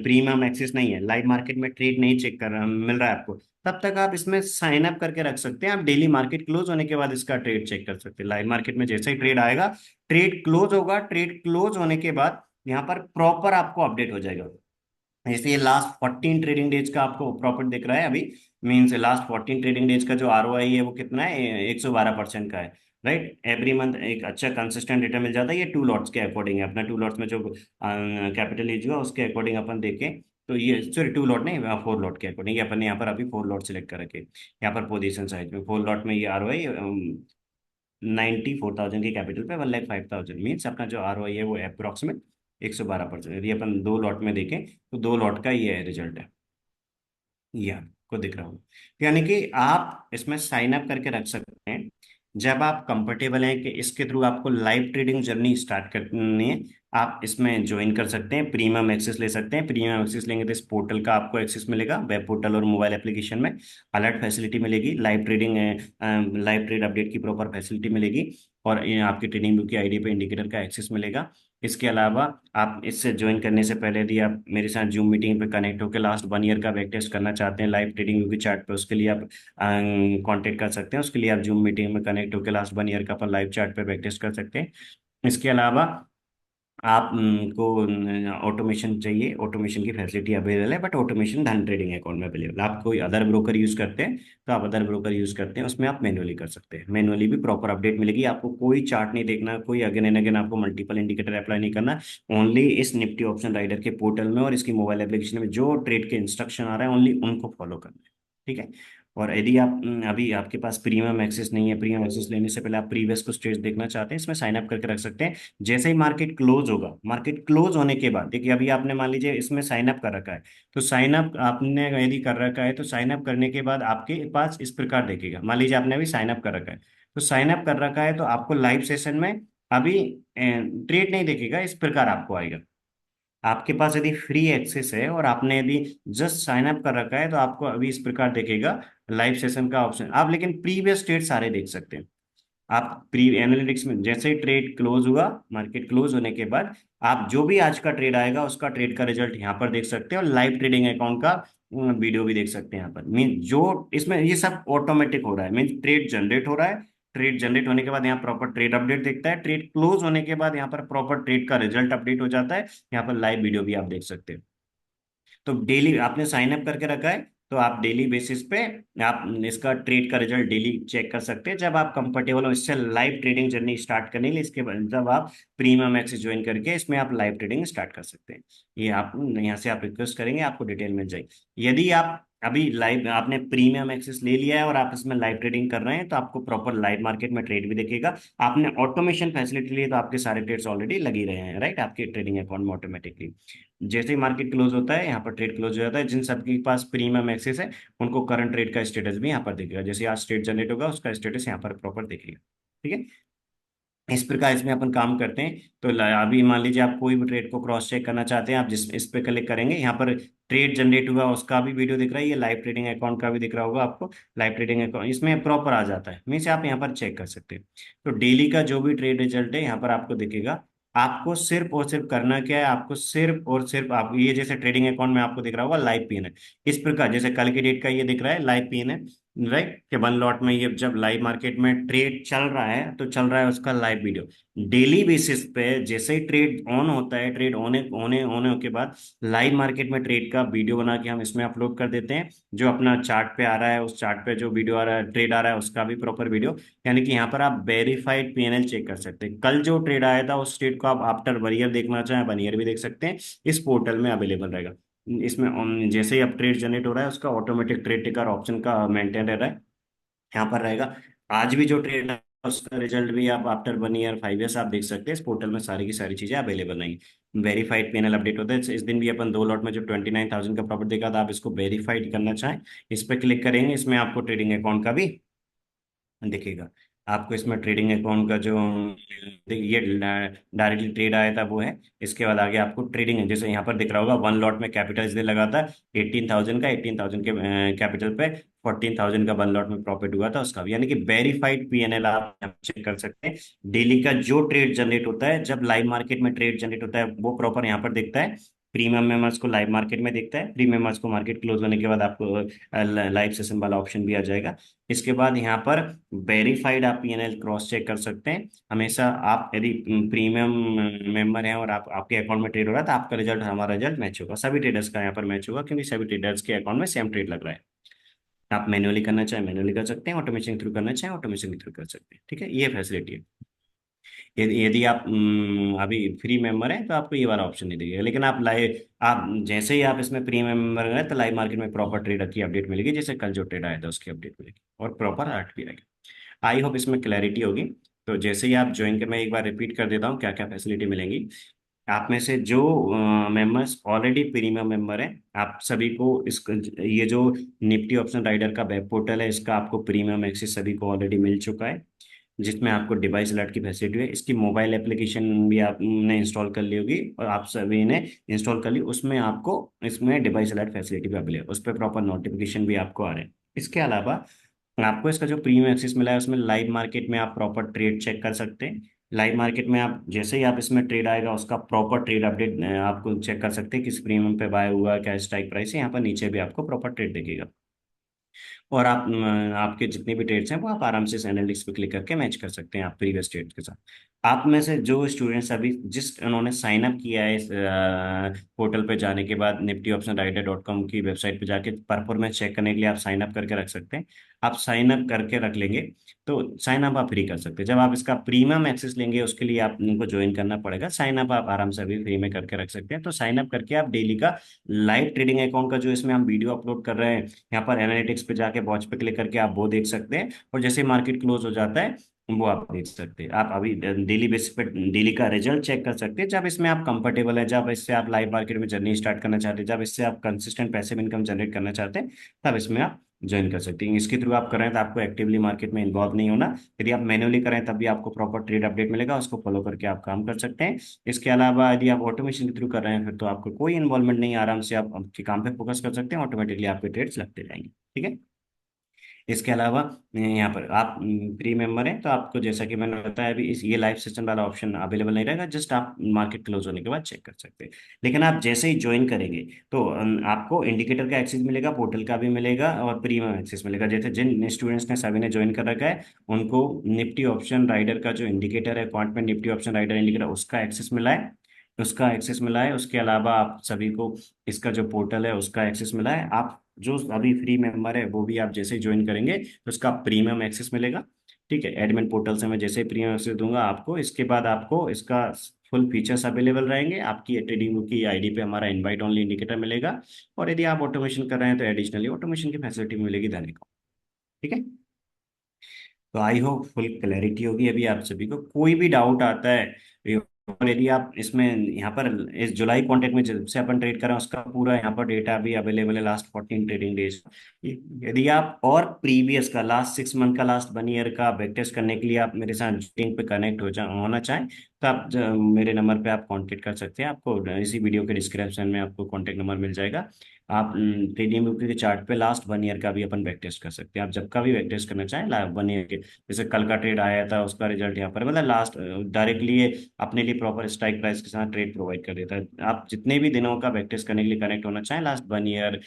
प्रीमियम एक्सेस नहीं है, लाइव मार्केट में ट्रेड नहीं चेक कर मिल रहा है आपको, तब तक आप इसमें साइन अप करके रख सकते हैं। आप डेली मार्केट क्लोज होने के बाद इसका ट्रेड चेक कर सकते हैं। लाइव मार्केट में जैसे ही ट्रेड आएगा, ट्रेड क्लोज होगा, ट्रेड क्लोज होने के बाद यहाँ पर प्रॉपर आपको अपडेट हो जाएगा। जैसे ये लास्ट 14 ट्रेडिंग डेज का आपको प्रॉफिट दिख रहा है अभी, मीन्स लास्ट 14 ट्रेडिंग डेज का जो आरओआई है वो कितना है, 112% का है। राइट। एवरी मंथ एक अच्छा कंसिस्टेंट रिटर्न मिल जाता है। ये टू लॉट्स के अकॉर्डिंग है, अपना टू लॉट्स में जो कैपिटल यूज हुआ उसके अकॉर्डिंग अपन देखें तो ये, सॉरी टू लॉट नहीं, फोर लॉट के अकॉर्डिंग, ये अपन ने यहाँ पर अभी फोर लॉट सिलेक्ट कर रखे। यहाँ पर पोजीशन साइज में फोर लॉट में ये ROI 94,000 की कैपिटल पे 1,05,000 मीन्स अपना जो ROI है वो अप्रोक्सीमेट 112%। यदि अपन दो लॉट में देखें तो दो लॉट का ये रिजल्ट है, ये आपको दिख रहा होगा। यानी कि आप इसमें साइन अप करके रख सकते हैं जब आप कंफर्टेबल हैं कि इसके थ्रू आपको लाइव ट्रेडिंग जर्नी स्टार्ट करनी है। आप इसमें ज्वाइन कर सकते हैं, प्रीमियम एक्सेस ले सकते हैं। प्रीमियम एक्सेस लेंगे तो इस पोर्टल का आपको एक्सेस मिलेगा, वेब पोर्टल और मोबाइल एप्लीकेशन में अलर्ट फैसिलिटी मिलेगी, live trading, live trade update की प्रॉपर फैसिलिटी मिलेगी, और ये आपकी ट्रेडिंग व्यू की आईडी पे इंडिकेटर का एक्सेस मिलेगा। इसके अलावा आप इससे ज्वाइन करने से पहले यदि आप मेरे साथ जूम मीटिंग पे कनेक्ट होकर लास्ट 1 ईयर का बैक टेस्ट करना चाहते हैं लाइव ट्रेडिंग व्यू की चार्ट पे, उसके लिए आप कांटेक्ट कर सकते हैं। उसके लिए आप जूम मीटिंग में कनेक्ट होकर लास्ट 1 ईयर का अपन लाइव चार्ट पे बैक टेस्ट कर सकते हैं। इसके अलावा आप को ऑटोमेशन चाहिए, ऑटोमेशन की फैसिलिटी अवेलेबल है, बट ऑटोमेशन धन ट्रेडिंग अकाउंट में अवेलेबल। आप कोई अदर ब्रोकर यूज करते हैं तो आप अदर ब्रोकर यूज करते हैं, उसमें आप मैनुअली कर सकते हैं। मैनुअली भी प्रॉपर अपडेट मिलेगी आपको, कोई चार्ट नहीं देखना, कोई अगेन एंड अगेन आपको मल्टीपल इंडिकेटर अप्लाई नहीं करना। ओनली इस निफ्टी ऑप्शन राइडर के पोर्टल में और इसकी मोबाइल एप्लीकेशन में जो ट्रेड के इंस्ट्रक्शन आ रहे हैं ओनली उनको फॉलो करना है। ठीक है। और यदि आप अभी आपके पास प्रीमियम एक्सेस नहीं है, प्रीमियम एक्सेस लेने से पहले आप प्रीवियस को स्टेज देखना चाहते हैं, इसमें साइन अप करके रख सकते हैं। जैसे ही मार्केट क्लोज होगा, मार्केट क्लोज होने के बाद देखिए, अभी आपने मान लीजिए इसमें साइन अप कर रखा है, तो साइन अप आपने यदि कर रखा है तो साइन अप करने के बाद आपके पास इस प्रकार देखेगा। मान लीजिए आपने अभी साइन अप कर रखा है, तो साइन अप कर रखा है तो आपको लाइव सेशन में अभी ट्रेड नहीं देखेगा, इस प्रकार आपको आएगा। आपके पास यदि फ्री एक्सेस है और आपने यदि जस्ट साइन अप कर रखा है तो आपको अभी इस प्रकार देखेगा लाइव सेशन का ऑप्शन। आप लेकिन प्रीवियस ट्रेड सारे देख सकते हैं। आप प्री एनालिटिक्स में जैसे ही ट्रेड क्लोज हुआ, मार्केट क्लोज होने के बाद आप जो भी आज का ट्रेड आएगा उसका ट्रेड का रिजल्ट यहाँ पर देख सकते हैं, और लाइव ट्रेडिंग अकाउंट का वीडियो भी देख सकते हैं यहाँ पर। मीन जो इसमें ये सब ऑटोमेटिक हो रहा है, मीन ट्रेड जनरेट हो रहा है, ट्रेड जनरेट होने के बाद यहाँ प्रॉपर ट्रेड अपडेट दिखता है, ट्रेड क्लोज होने के बाद यहाँ पर प्रॉपर ट्रेड का रिजल्ट अपडेट हो जाता है, यहाँ पर लाइव वीडियो भी आप देख सकते हैं। तो डेली आपने साइन अप करके रखा है तो आप डेली बेसिस पे आप इसका ट्रेड का रिजल्ट डेली चेक कर सकते हैं। जब आप कंफर्टेबल हो इससे लाइव ट्रेडिंग जर्नी स्टार्ट करने के लिए, इसके बाद जब आप प्रीमियम एक्सेस ज्वाइन करके इसमें आप लाइव ट्रेडिंग स्टार्ट कर सकते हैं। ये आप यहाँ से आप रिक्वेस्ट करेंगे, आपको डिटेल मिल जाएगी। यदि आप अभी लाइव आपने प्रीमियम एक्सेस ले लिया है और आप इसमें लाइव ट्रेडिंग कर रहे हैं तो आपको प्रॉपर लाइव मार्केट में ट्रेड भी दिखेगा। आपने ऑटोमेशन फैसिलिटी ली तो आपके सारे ट्रेड्स ऑलरेडी लगी रहे हैं, राइट, आपके ट्रेडिंग अकाउंट में ऑटोमेटिकली। जैसे ही मार्केट क्लोज होता है यहाँ पर ट्रेड क्लोज हो जाता है। जिन सबके पास प्रीमियम एक्सेस है उनको करंट ट्रेड का स्टेटस भी यहाँ पर दिखेगा, जैसे आज ट्रेड जनरेट होगा उसका स्टेटस यहाँ पर प्रॉपर दिखेगा। ठीक है। इस प्रकार इसमें अपन काम करते हैं। तो अभी मान लीजिए आप कोई भी ट्रेड को क्रॉस चेक करना चाहते हैं, आप जिस इस पे क्लिक करेंगे यहाँ पर ट्रेड जनरेट हुआ उसका भी वीडियो दिख रहा है, ये लाइव ट्रेडिंग अकाउंट का भी दिख रहा होगा आपको। लाइव ट्रेडिंग अकाउंट इसमें प्रॉपर आ जाता है, मीन्स आप यहाँ पर चेक कर सकते हैं। तो डेली का जो भी ट्रेड रिजल्ट है यहाँ पर आपको दिखेगा। आपको सिर्फ और सिर्फ करना क्या है, आपको सिर्फ और सिर्फ आप ये जैसे ट्रेडिंग अकाउंट में आपको दिख रहा होगा लाइव पीएनएल, इस प्रकार जैसे कल की डेट का ये दिख रहा है लाइव पीएनएल, राइट, कि वन लॉट में ये जब लाइव मार्केट में ट्रेड चल रहा है तो चल रहा है उसका लाइव वीडियो। डेली बेसिस पे जैसे ही ट्रेड ऑन होता है, ट्रेड होने होने होने के बाद लाइव मार्केट में ट्रेड का वीडियो बना के हम इसमें अपलोड कर देते हैं। जो अपना चार्ट पे आ रहा है उस चार्ट पे जो वीडियो आ रहा है, ट्रेड आ रहा है, उसका भी प्रॉपर वीडियो। यानी कि यहाँ पर आप वेरीफाइड पीएनएल चेक कर सकते हैं। कल जो ट्रेड आया था उस ट्रेड को आप आफ्टर 1 ईयर देखना चाहें 1 ईयर भी देख सकते हैं, इस पोर्टल में अवेलेबल रहेगा। इसमें जैसे ही अब ट्रेड जनरेट हो रहा है उसका ऑटोमेटिक ट्रेड टिकर ऑप्शन का मेंटेन रह रहा है, यहाँ पर रहेगा। आज भी जो ट्रेड है उसका रिजल्ट भी आप आफ्टर 1 ईयर 5 ईयर्स आप देख सकते हैं। इस पोर्टल में सारी की सारी चीजें अवेलेबल नहीं, वेरीफाइड पैनल अपडेट होता है। इस दिन भी अपन दो लॉट में जो 29,000 का प्रॉफिट देखा था, आप इसको वेरीफाइड करना चाहें इस पर क्लिक करेंगे, इसमें आपको ट्रेडिंग अकाउंट का भी दिखेगा। आपको इसमें ट्रेडिंग अकाउंट का जो ये डायरेक्टली ट्रेड आया था वो है। इसके बाद आगे आपको ट्रेडिंग है, जैसे यहाँ पर दिख रहा होगा वन लॉट में कैपिटल इसलिए लगा था 18,000 का, 18,000 के कैपिटल पे 14,000 का वन लॉट में प्रॉफिट हुआ था उसका भी। यानी कि वेरीफाइड पीएनएल आप यहाँ चेक कर सकते हैं। डेली का जो ट्रेड जनरेट होता है, जब लाइव मार्केट में ट्रेड जनरेट होता है वो प्रॉपर यहाँ पर दिखता है। प्रीमियम मेंबर्स को लाइव मार्केट में दिखता है, प्रीमियम मेंबर्स को मार्केट क्लोज होने के बाद आपको लाइव सेशन वाला ऑप्शन भी आ जाएगा। इसके बाद यहाँ पर वेरीफाइड आप पीएनएल क्रॉस चेक कर सकते हैं हमेशा। आप यदि प्रीमियम मेंबर हैं और आप आपके अकाउंट में ट्रेड हो रहा है तो आपका रिजल्ट हमारा रिजल्ट मैच होगा, सभी ट्रेडर्स का यहाँ पर मैच होगा, क्योंकि सभी ट्रेडर्स के अकाउंट में सेम ट्रेड लग रहा है। आप मैनुअली करना चाहें मैनुअली कर सकते हैं, ऑटोमेशन के थ्रू करना चाहें ऑटोमेशन के थ्रू कर सकते हैं। ठीक है, ये फैसिलिटी है। यदि यदि आप अभी फ्री मेंबर हैं तो आपको ये वाला ऑप्शन नहीं देगा, लेकिन आप जैसे ही आप इसमें प्री मेंबर गए तो लाइव मार्केट में प्रॉपर ट्रेड की अपडेट मिलेगी, जैसे कल जो ट्रेड आया था उसकी अपडेट मिलेगी और प्रॉपर अलर्ट भी आएगा। आई होप इसमें क्लैरिटी होगी। तो जैसे ही आप ज्वाइन कर, मैं एक बार रिपीट कर देता हूँ क्या क्या फैसिलिटी मिलेंगी। आप में से जो मेंबर्स ऑलरेडी प्रीमियम मेंबर हैं, आप सभी को इस ये जो निफ्टी ऑप्शन राइडर का वेब पोर्टल है, इसका आपको प्रीमियम एक्सेस सभी को ऑलरेडी मिल चुका है, जिसमें आपको डिवाइस अलर्ट की फैसिलिटी है। इसकी मोबाइल एप्लीकेशन भी आपने इंस्टॉल कर ली होगी और आप सभी ने इंस्टॉल कर ली, उसमें आपको इसमें डिवाइस अलर्ट फैसिलिटी भी अवेलेबल है, उस पर प्रॉपर नोटिफिकेशन भी आपको आ रहे हैं। इसके अलावा आपको इसका जो प्रीमियम एक्सेस मिला है उसमें लाइव मार्केट में आप प्रॉपर ट्रेड चेक कर सकते हैं। लाइव मार्केट में आप जैसे ही आप इसमें ट्रेड आएगा उसका प्रॉपर ट्रेड अपडेट आपको चेक कर सकते हैं, किस प्रीमियम पे बाय हुआ, क्या स्ट्राइक प्राइस है, यहाँ पर नीचे भी आपको प्रॉपर ट्रेड दिखेगा। और आपके जितने भी ट्रेड्स हैं वो आप आराम से इस एनालिटिक्स पे क्लिक करके मैच कर सकते हैं आप प्रीवियस ट्रेड्स के साथ। आप में से जो स्टूडेंट्स अभी जिस उन्होंने साइन अप किया है इस पोर्टल पे जाने के बाद, Nifty option rider dot com की वेबसाइट पे जाके परफॉर्मेंस चेक करने के लिए आप साइन अप करके रख सकते हैं। आप साइन अप करके रख लेंगे तो साइन अप आप फ्री कर सकते हैं। जब आप इसका प्रीमियम एक्सेस लेंगे उसके लिए आप उनको ज्वाइन करना पड़ेगा। साइन अप आप आराम से अभी फ्री में करके रख सकते हैं। तो साइन अप करके आप डेली का लाइव ट्रेडिंग अकाउंट का जो इसमें हम वीडियो अपलोड कर रहे हैं, यहाँ पर एनालिटिक्स पे जाके वॉच पे क्लिक करके आप वो देख सकते हैं, और जैसे मार्केट क्लोज हो जाता है वो आप देख सकते हैं। आप अभी डेली बेसिस पे डेली का रिजल्ट चेक कर सकते हैं। जब इसमें आप कंफर्टेबल है, जब इससे आप लाइव मार्केट में जर्नी स्टार्ट करना चाहते हैं, जब इससे आप कंसिस्टेंट पैसिव इनकम जनरेट करना चाहते हैं, तब इसमें आप ज्वाइन कर सकते हैं। इसके थ्रू आप करें तो आपको एक्टिवली मार्केट में इन्वॉल्व नहीं होना। यदि आप मैन्युअली करें तब भी आपको प्रॉपर ट्रेड अपडेट मिलेगा, उसको फॉलो करके आप काम कर सकते हैं। इसके अलावा यदि आप ऑटोमेशन के थ्रू कर रहे हैं फिर तो आपको कोई इन्वॉल्वमेंट नहीं, आराम से आप आपके काम पे फोकस कर सकते हैं, ऑटोमेटिकली आपके ट्रेड्स लगते जाएंगे। ठीक है। इसके अलावा यहाँ पर आप प्री मेंबर हैं तो आपको जैसा कि मैंने बताया अभी इस ये लाइव सेशन वाला ऑप्शन अवेलेबल नहीं रहेगा, जस्ट आप मार्केट क्लोज होने के बाद चेक कर सकते हैं। लेकिन आप जैसे ही ज्वाइन करेंगे तो आपको इंडिकेटर का एक्सेस मिलेगा, पोर्टल का भी मिलेगा और प्रीमियम एक्सेस मिलेगा। जैसे जिन स्टूडेंट्स ने सभी ने ज्वाइन कर रखा है उनको निफ्टी ऑप्शन राइडर का जो इंडिकेटर है, क्वांट में निफ्टी ऑप्शन राइडर इंडिकेटर, उसका एक्सेस मिला है, उसका एक्सेस मिला है। उसके अलावा आप सभी को इसका जो पोर्टल है उसका एक्सेस मिला है। आप जो अभी फ्री मेंबर है वो भी आप जैसे ही ज्वाइन करेंगे तो उसका प्रीमियम एक्सेस मिलेगा। ठीक है, एडमिन पोर्टल से मैं जैसे ही प्रीमियम एक्सेस दूंगा आपको, इसके बाद आपको इसका फुल फीचर्स अवेलेबल रहेंगे। आपकी ट्रेडिंग बुक की आईडी पे हमारा इनवाइट ओनली इंडिकेटर मिलेगा, और यदि आप ऑटोमेशन कर रहे हैं तो एडिशनली ऑटोमेशन की फैसिलिटी मिलेगी देने को। ठीक है। तो आई होप फुल क्लैरिटी होगी अभी आप सभी को। कोई भी डाउट आता है और यदि आप इसमें यहाँ पर इस जुलाई कॉन्ट्रैक्ट में जब से अपन ट्रेड कर रहे हैं उसका पूरा यहाँ पर डेटा भी अवेलेबल है, लास्ट 14 ट्रेडिंग डेज। यदि आप और प्रीवियस का लास्ट 6 मंथ का, लास्ट 1 ईयर का बैक टेस्ट करने के लिए आप मेरे साथ लिंक पे कनेक्ट होना चाहें तो आप मेरे नंबर पे आप कांटेक्ट कर सकते हैं। आपको इसी वीडियो के डिस्क्रिप्शन में आपको कांटेक्ट नंबर मिल जाएगा। आप ट्रेडिंग के चार्ट पे लास्ट 1 ईयर का भी अपन बैक टेस्ट कर सकते हैं। आप जब का भी बैक टेस्ट करना चाहें 1 ईयर के, जैसे कल का ट्रेड आया था उसका रिजल्ट यहाँ पर, मतलब लास्ट डायरेक्टली ये अपने लिए प्रॉपर स्ट्राइक प्राइस के साथ ट्रेड प्रोवाइड कर देता है। आप जितने भी दिनों का बैक टेस्ट करने के लिए कनेक्ट होना चाहें, लास्ट 1 ईयर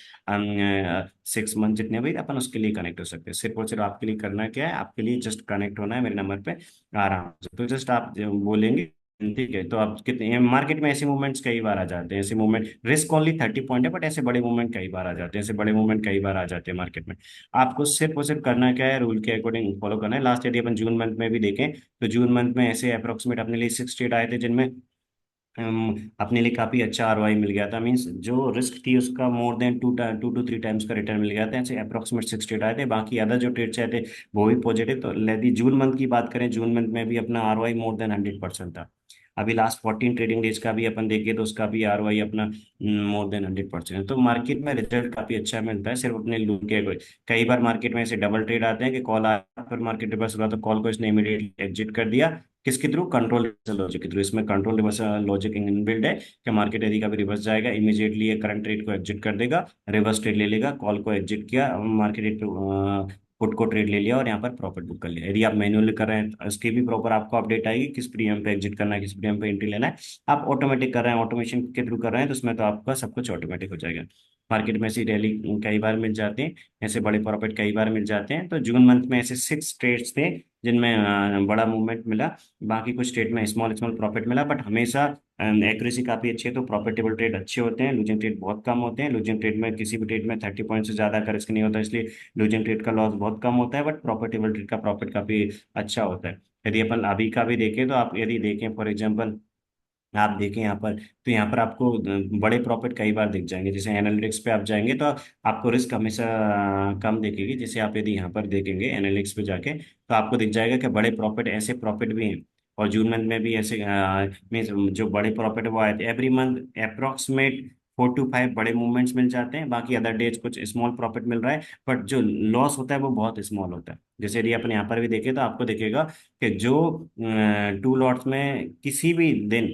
6 मंथ जितने भी, अपन उसके लिए कनेक्ट हो सकते हैं। सिर्फ और सिर्फ आपके लिए करना क्या है, आपके लिए जस्ट कनेक्ट होना है मेरे नंबर पे आराम से। तो जस्ट आप जो बोलेंगे, ठीक है, तो आप कितने मार्केट में ऐसे मूवमेंट्स कई बार आ जाते हैं, ऐसे मूवमेंट रिस्क ओनली 30 पॉइंट है, बट ऐसे बड़े मूवमेंट कई बार आ जाते हैं, ऐसे बड़े मूवमेंट कई बार आ जाते हैं मार्केट में। आपको सिर्फ और सिर्फ करना क्या है, रूल के अकॉर्डिंग फॉलो करना है। लास्ट यदि अपन जून मंथ में भी देखें तो जून मंथ में ऐसे अप्रोक्सीमेट अपने लिए 6 ट्रेड आए थे जिनमें अपने लिए काफी अच्छा आरओआई मिल गया था। मींस जो रिस्क थी उसका मोर देन 2 to 3 टाइम्स का रिटर्न मिल गया था। ऐसे अप्रोक्सीमेट 6 ट्रेड आए थे, बाकी अदर जो ट्रेड्स आए थे वो भी पॉजिटिव। तो यदि जून मंथ की बात करें, जून मंथ में भी अपना आरओआई मोर देन 100% था। अभी लास्ट 14 ट्रेडिंग डेज का भी अपन देखें तो उसका भी आरओआई अपना मोर देन 100% है। तो मार्केट में रिजल्ट काफी अच्छा मिलता है सिर्फ अपने लूप के। कई बार मार्केट में ऐसे डबल ट्रेड आते हैं कि कॉल आया फिर मार्केट रिवर्स हुआ तो कॉल को इसने इमीडिएटली एग्जिट कर दिया, किसके थ्रू, कंट्रोल रिवर्सल लॉजिक के थ्रू। इसमें कंट्रोल रिवर्सल लॉजिक इनबिल्ड है कि मार्केट यदि कभी रिवर्स जाएगा इमीडिएटली ये करंट ट्रेड को एग्जिट कर देगा, रिवर्स ट्रेड ले लेगा, कॉल को एग्जिट किया, मार्केट पुट को ट्रेड ले लिया और यहाँ पर प्रॉफिट बुक कर लिया। यदि आप मैन्युअली कर रहे हैं तो इसकी भी प्रॉपर आपको अपडेट आएगी, किस प्रीमियम पे एग्जिट करना है, किस प्रीमियम पे एंट्री लेना है। आप ऑटोमेटिक कर रहे हैं, ऑटोमेशन के थ्रू कर रहे हैं तो उसमें तो आपका सब कुछ ऑटोमेटिक हो जाएगा। मार्केट में ऐसी रैली कई बार मिल जाते हैं, ऐसे बड़े प्रॉफिट कई बार मिल जाते हैं। तो जून मंथ में ऐसे 6 ट्रेड्स थे जिनमें बड़ा मूवमेंट मिला, बाकी कुछ ट्रेड में स्मॉल स्मॉल प्रॉफिट मिला, बट हमेशा एक्यूरेसी काफी अच्छी है, तो प्रॉफिटेबल ट्रेड अच्छे होते हैं, लूजिंग ट्रेड बहुत कम होते हैं। लूजिंग ट्रेड में किसी भी ट्रेड में 30 पॉइंट से ज्यादा का रिस्क नहीं होता, इसलिए लूजिंग ट्रेड का लॉस बहुत कम होता है, बट प्रॉफिटेबल ट्रेड का प्रॉफिट काफी अच्छा होता है। यदि अपन अभी का भी देखें, तो आप यदि देखें फॉर एग्जाम्पल, आप देखें यहाँ पर, तो यहाँ पर आपको बड़े प्रॉफिट कई बार दिख जाएंगे। जैसे एनालिटिक्स पे आप जाएंगे तो आपको रिस्क हमेशा कम दिखेगी। जैसे आप यदि यहाँ पर देखेंगे एनालिटिक्स पे जाके, तो आपको दिख जाएगा कि बड़े प्रॉफिट, ऐसे प्रॉफिट भी हैं। और जून मंथ में भी ऐसे मीन्स जो बड़े प्रॉफिट है वो आए थे। एवरी मंथ अप्रोक्सीमेट 4 to 5 बड़े मूवमेंट्स मिल जाते हैं, बाकी अदर डेज कुछ स्मॉल प्रॉफिट मिल रहा है, बट जो लॉस होता है वो बहुत स्मॉल होता है। जैसे यदि अपन यहाँ पर भी देखें, तो आपको दिखेगा कि जो 2 लॉट्स में किसी भी दिन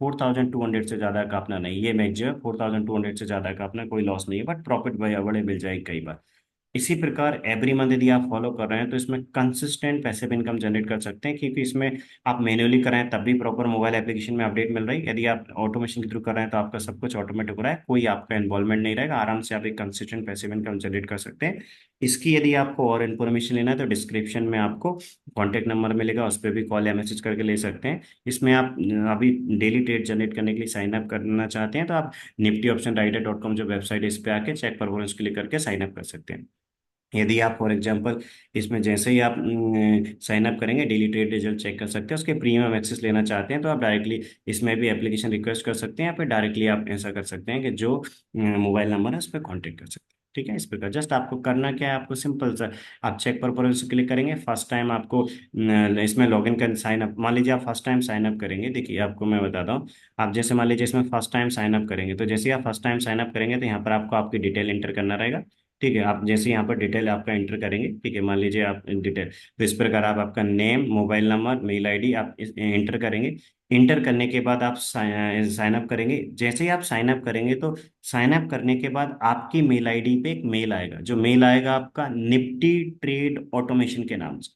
4,200 से ज्यादा का अपना नहीं, ये मैच जो है 4,200 से ज्यादा का अपना कोई लॉस नहीं है, बट प्रॉफिट बड़े बड़े मिल जाएगी कई बार। इसी प्रकार एवरी मंथ यदि आप फॉलो कर रहे हैं, तो इसमें कंसिस्टेंट पैसिव इनकम जनरेट कर सकते हैं, क्योंकि इसमें आप मैन्युअली कर रहे हैं तब भी प्रॉपर मोबाइल एप्लीकेशन में अपडेट मिल रही है। यदि आप ऑटोमेशन के थ्रू कर रहे हैं, तो आपका सब कुछ ऑटोमेटिक हो रहा है, कोई आपका इन्वॉल्वमेंट नहीं रहेगा, आराम से आप एक कंसिस्टेंट पैसिव इनकम जनरेट कर सकते हैं। इसकी यदि आपको और इन्फॉर्मेशन लेना है, तो डिस्क्रिप्शन में आपको कॉन्टैक्ट नंबर मिलेगा, उस पर भी कॉल या मैसेज करके ले सकते हैं। इसमें आप अभी डेली ट्रेड जनरेट करने के लिए साइन अप करना चाहते हैं, तो आप niftyoptionrider.com जो वेबसाइट है, इस पे आके चेक परफॉर्मेंस क्लिक करके साइन अप कर सकते हैं। यदि आप फॉर एग्जांपल इसमें जैसे ही आप साइन अप करेंगे, डेली ट्रेड रिजल्ट चेक कर सकते हैं, उसके प्रीमियम एक्सेस लेना चाहते हैं, तो आप डायरेक्टली इसमें भी एप्लीकेशन रिक्वेस्ट कर सकते हैं, या फिर डायरेक्टली आप ऐसा कर सकते हैं कि जो मोबाइल नंबर है उस पर कॉन्टेक्ट कर सकते हैं। ठीक है, इस प्रकार जस्ट आपको करना क्या है, आपको सिंपल सा, आप चेक पर क्लिक करेंगे। फर्स्ट टाइम आपको इसमें लॉगिन कर साइन अप, मान लीजिए आप फर्स्ट टाइम साइन अप करेंगे, देखिए आपको मैं बताता हूँ। आप जैसे मान लीजिए इसमें फर्स्ट टाइम साइन अप करेंगे, तो जैसे ही आप फर्स्ट टाइम साइन अप करेंगे, तो यहाँ पर आपको आपकी डिटेल इंटर करना रहेगा। ठीक है, आप जैसे यहाँ पर डिटेल आपका एंटर करेंगे, ठीक है, मान लीजिए आप डिटेल, तो इस प्रकार आप आपका name, mobile number, mail ID आप एंटर करेंगे। इंटर करने के बाद आप साइन अप करेंगे। जैसे ही आप साइन अप करेंगे, तो साइन अप करने के बाद आपकी मेल आईडी पे एक मेल आएगा, जो मेल आएगा आपका निफ्टी ट्रेड ऑटोमेशन के नाम से।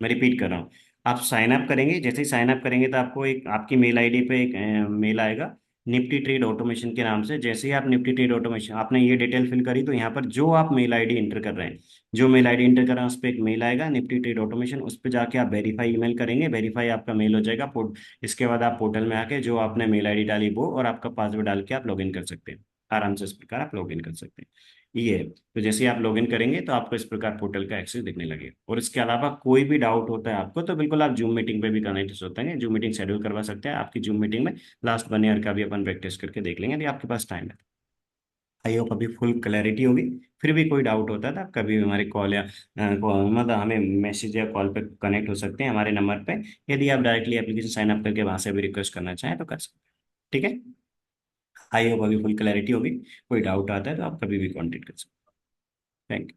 मैं रिपीट कर रहा हूँ, आप साइन अप करेंगे, जैसे ही साइन अप करेंगे, तो आपको एक आपकी मेल आईडी पे एक मेल आएगा निफ्टी ट्रेड ऑटोमेशन के नाम से। जैसे ही आप निफ्टी ट्रेड ऑटोमेशन, आपने ये डिटेल फिल करी, तो यहाँ पर जो आप मेल आईडी इंटर कर रहे हैं, जो मेल आईडी इंटर कर रहे हैं, उस पर एक मेल आएगा निफ्टी ट्रेड ऑटोमेशन, उस पर जाके आप वेरीफाई ईमेल करेंगे, वेरीफाई आपका मेल हो जाएगा। इसके बाद आप पोर्टल में आके जो आपने मेल आईडी डाली वो और आपका पासवर्ड डाल के आप लॉगिन कर सकते हैं। आराम से इस प्रकार आप लॉगिन कर सकते हैं। ये है। तो जैसे ही आप लॉगिन करेंगे, तो आपको इस प्रकार पोर्टल का एक्सेस दिखने लगेगा। और इसके अलावा कोई भी डाउट होता है आपको, तो बिल्कुल आप जूम मीटिंग पे भी कनेक्ट होते हैं, जूम मीटिंग शेड्यूल करवा सकते हैं। आपकी जूम मीटिंग में लास्ट 1 ईयर का भी अपन प्रैक्टिस करके देख लेंगे, यदि आपके पास टाइम है। आई होप अभी फुल क्लैरिटी होगी। फिर भी कोई डाउट होता था, कभी भी हमारे कॉल या मतलब हमें मैसेज या कॉल पे कनेक्ट हो सकते हैं हमारे नंबर पे। यदि आप डायरेक्टली एप्लीकेशन साइन अप करके वहां से भी रिक्वेस्ट करना चाहें, तो कर सकते हैं। ठीक है, आई होप अभी फुल क्लैरिटी होगी। कोई डाउट आता है तो आप कभी भी कॉन्टेक्ट कर सकते हैं। Thank you.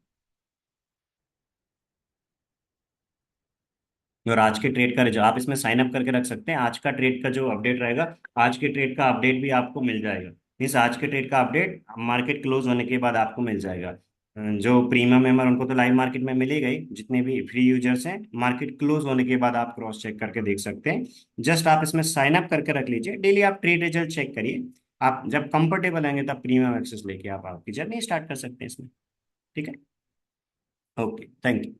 और आज के ट्रेड का रिजल्ट आप इसमें साइन अप करके रख सकते हैं। आज का ट्रेड का जो अपडेट रहेगा, आज के ट्रेड का अपडेट भी आपको मिल जाएगा। मीन्स आज के ट्रेड का अपडेट मार्केट क्लोज होने के बाद आपको मिल जाएगा। जो प्रीमियम मेंबर उनको तो लाइव मार्केट में मिलेगा ही, जितने भी फ्री यूजर्स हैं मार्केट क्लोज होने के बाद आप क्रॉस चेक करके देख सकते हैं। जस्ट आप इसमें साइन अप करके रख लीजिए, डेली आप ट्रेड रिजल्ट चेक करिए। आप जब कंफर्टेबल आएंगे, तब प्रीमियम एक्सेस लेके आप आपकी जर्नी स्टार्ट कर सकते हैं इसमें। ठीक है, ओके, थैंक यू।